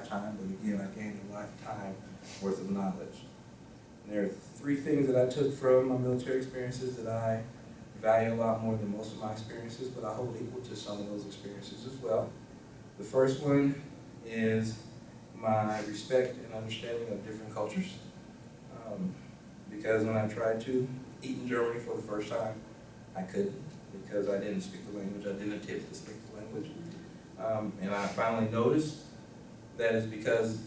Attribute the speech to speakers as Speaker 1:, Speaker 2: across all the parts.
Speaker 1: lifetime, but again, I gained a lifetime worth of knowledge. And there are three things that I took from my military experiences that I value a lot more than most of my experiences, but I hold equal to some of those experiences as well. The first one is my respect and understanding of different cultures. Because when I tried to eat in Germany for the first time, I couldn't because I didn't speak the language, I didn't attempt to speak the language. And I finally noticed that it's because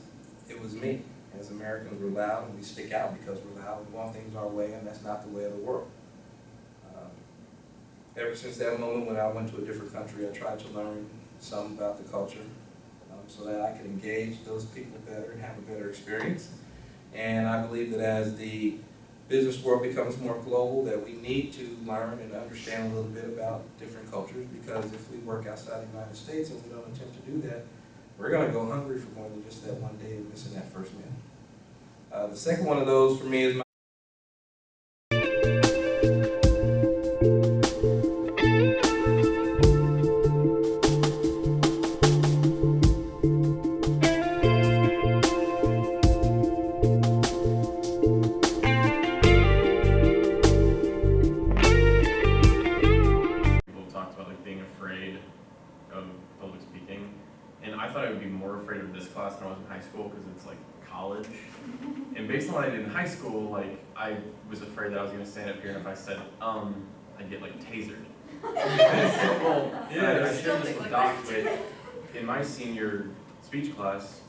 Speaker 1: it was me. As Americans, we're loud and we stick out because we're loud. We want things our way, and that's not the way of the world. Ever since that moment when I went to a different country, I tried to learn some about the culture so that I could engage those people better and have a better experience. And I believe that as the business world becomes more global, that we need to learn and understand a little bit about different cultures, because if we work outside the United States and we don't attempt to do that, we're going to go hungry for more than just that one day of missing that first meal. The second one of those for me is
Speaker 2: and I thought I would be more afraid of this class than I was in high school because it's like college. And based on what I did in high school, like I was afraid that I was going to stand up here and if I said I'd get like tasered. Well, yeah, I shared this with Doc with in my senior speech class.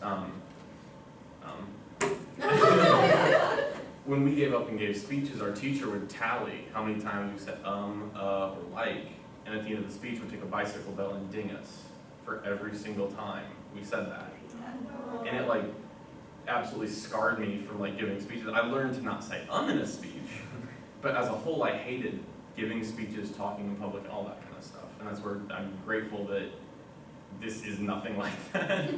Speaker 2: When we gave up and gave speeches, our teacher would tally how many times we said or like, and at the end of the speech would take a bicycle bell and ding us for every single time we said that. And it like absolutely scarred me from like giving speeches. I learned to not say in a speech, but as a whole I hated giving speeches, talking in public, all that kind of stuff. And that's where I'm grateful that this is nothing like that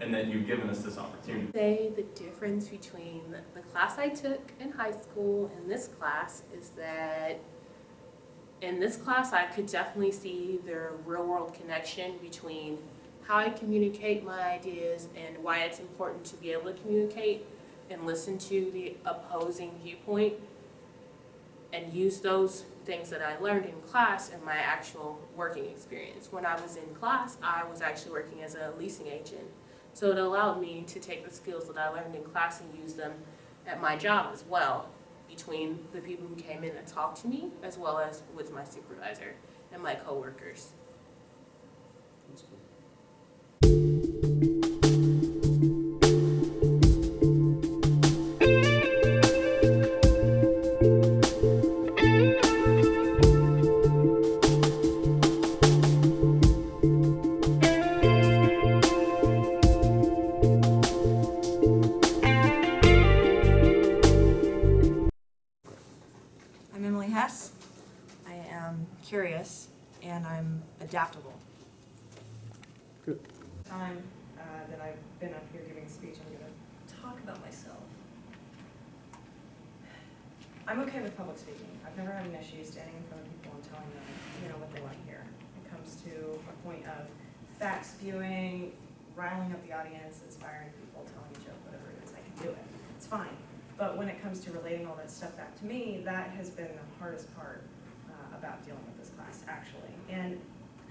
Speaker 2: and that you've given us this opportunity.
Speaker 3: Say the difference between the class I took in high school and this class is that in this class, I could definitely see the real-world connection between how I communicate my ideas and why it's important to be able to communicate and listen to the opposing viewpoint and use those things that I learned in class in my actual working experience. When I was in class, I was actually working as a leasing agent. So it allowed me to take the skills that I learned in class and use them at my job as well, between the people who came in and talked to me, as well as with my supervisor and my coworkers.
Speaker 1: That's cool.
Speaker 4: I'm Emily Hess. I am curious and I'm adaptable.
Speaker 1: Good.
Speaker 4: Time that I've been up here giving a speech, I'm going to talk about myself. I'm okay with public speaking. I've never had an issue standing in front of people and telling them, what they want to hear. It comes to a point of fact spewing, riling up the audience, inspiring people, telling a joke, whatever it is, I can do it. It's fine. But when it comes to relating all that stuff back to me, that has been the hardest part about dealing with this class, actually. And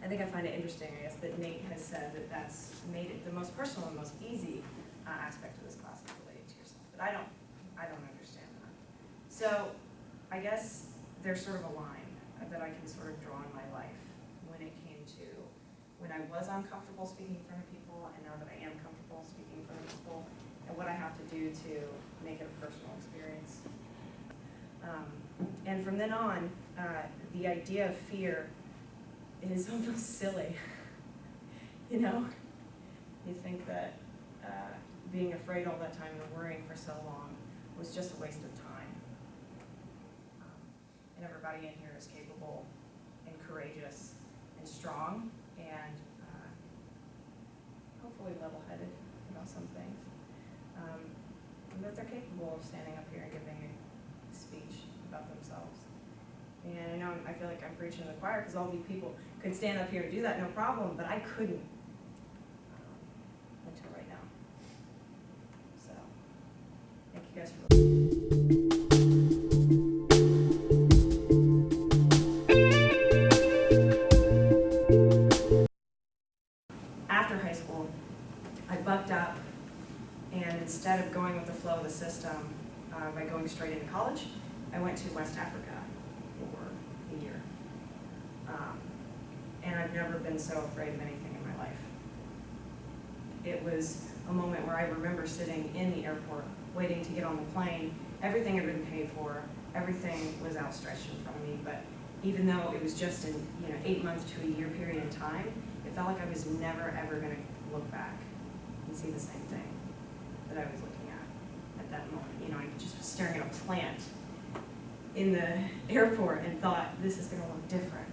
Speaker 4: I think I find it interesting, I guess, that Nate has said that that's made it the most personal and most easy aspect of this class is relating to yourself. But I don't understand that. So I guess there's sort of a line that I can sort of draw in my life when it came to when I was uncomfortable speaking in front of people and now that I am comfortable speaking in front of people, and what I have to do to make it a personal experience. And from then on, the idea of fear is almost silly. You think that being afraid all that time and worrying for so long was just a waste of time. And everybody in here is capable and courageous and strong and hopefully level-headed about some things. And that they're capable of standing up here and giving a speech about themselves. And I feel like I'm preaching to the choir because all these people could stand up here and do that, no problem, but I couldn't until right now. Yes. After high school, I bucked up, and instead of going with the flow of the system by going straight into college, I went to West Africa for a year. And I've never been so afraid of anything in my life. It was a moment where I remember sitting in the airport, waiting to get on the plane. Everything had been paid for, everything was outstretched in front of me, but even though it was just an 8 months to a year period in time, it felt like I was never ever gonna look back and see the same thing that I was looking at that moment. I just was staring at a plant in the airport and thought, this is gonna look different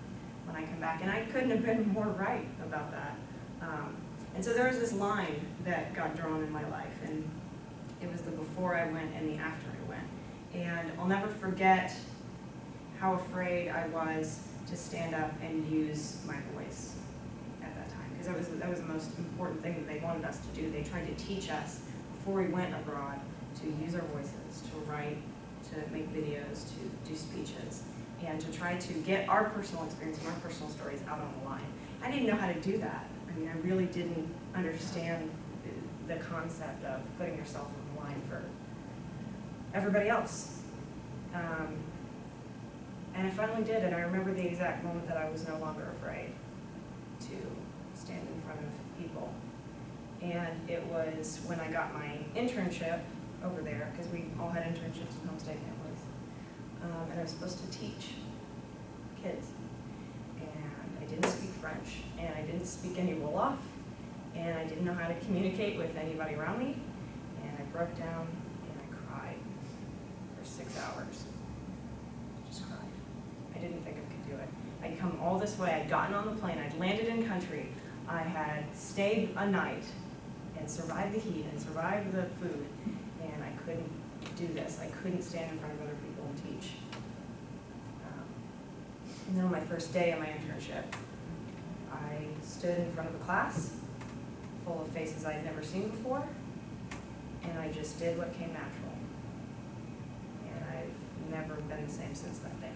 Speaker 4: when I come back. And I couldn't have been more right about that. And so there was this line that got drawn in my life, and it was the before I went and the after I went. And I'll never forget how afraid I was to stand up and use my voice at that time, because that was the most important thing that they wanted us to do. They tried to teach us before we went abroad to use our voices, to write, to make videos, to do speeches, and to try to get our personal experience and our personal stories out on the line. I didn't know how to do that. I really didn't understand the concept of putting yourself on the line for everybody else. And I finally did, and I remember the exact moment that I was no longer afraid to stand in front of people. And it was when I got my internship over there, because we all had internships in homestay families. And I was supposed to teach kids. And I didn't speak French, and I didn't speak any Wolof, and I didn't know how to communicate with anybody around me. And I broke down and I cried for 6 hours. Just cried. I didn't think I could do it. I'd come all this way, I'd gotten on the plane, I'd landed in country, I had stayed a night and survived the heat and survived the food, and I couldn't do this. I couldn't stand in front of other people and teach. And then on my first day of my internship, I stood in front of a class full of faces I had never seen before, and I just did what came natural. And I've never been the same since that day.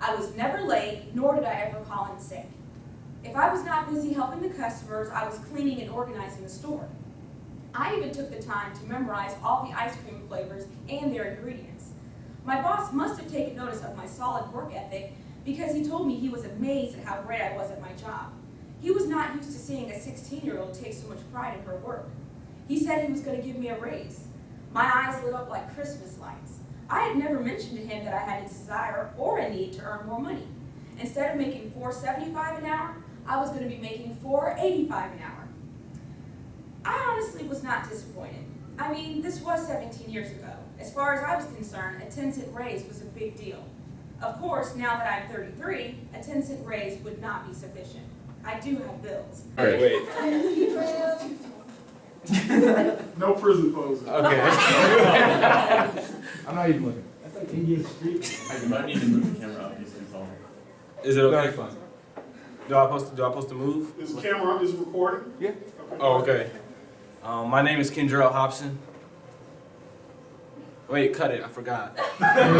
Speaker 5: I was never late, nor did I ever call in sick. If I was not busy helping the customers, I was cleaning and organizing the store. I even took the time to memorize all the ice cream flavors and their ingredients. My boss must have taken notice of my solid work ethic because he told me he was amazed at how great I was at my job. He was not used to seeing a 16-year-old take so much pride in her work. He said he was going to give me a raise. My eyes lit up like Christmas lights. I had never mentioned to him that I had a desire or a need to earn more money. Instead of making $4.75 an hour, I was going to be making $4.85 an hour. I honestly was not disappointed. I mean, this was 17 years ago. As far as I was concerned, a 10-cent raise was a big deal. Of course, now that I'm 33, a 10-cent raise would not be sufficient. I do have bills.
Speaker 6: Wait.
Speaker 7: No prison poses.
Speaker 6: Okay.
Speaker 8: I'm not even looking. That's like Indian Street.
Speaker 2: You might need to move the camera up, you see, so.
Speaker 6: Is it okay? Do I supposed to move?
Speaker 7: Is the camera, is it recording?
Speaker 8: Yeah.
Speaker 6: Oh, okay. My name is Kendrell Hobson. Wait, cut it. I forgot.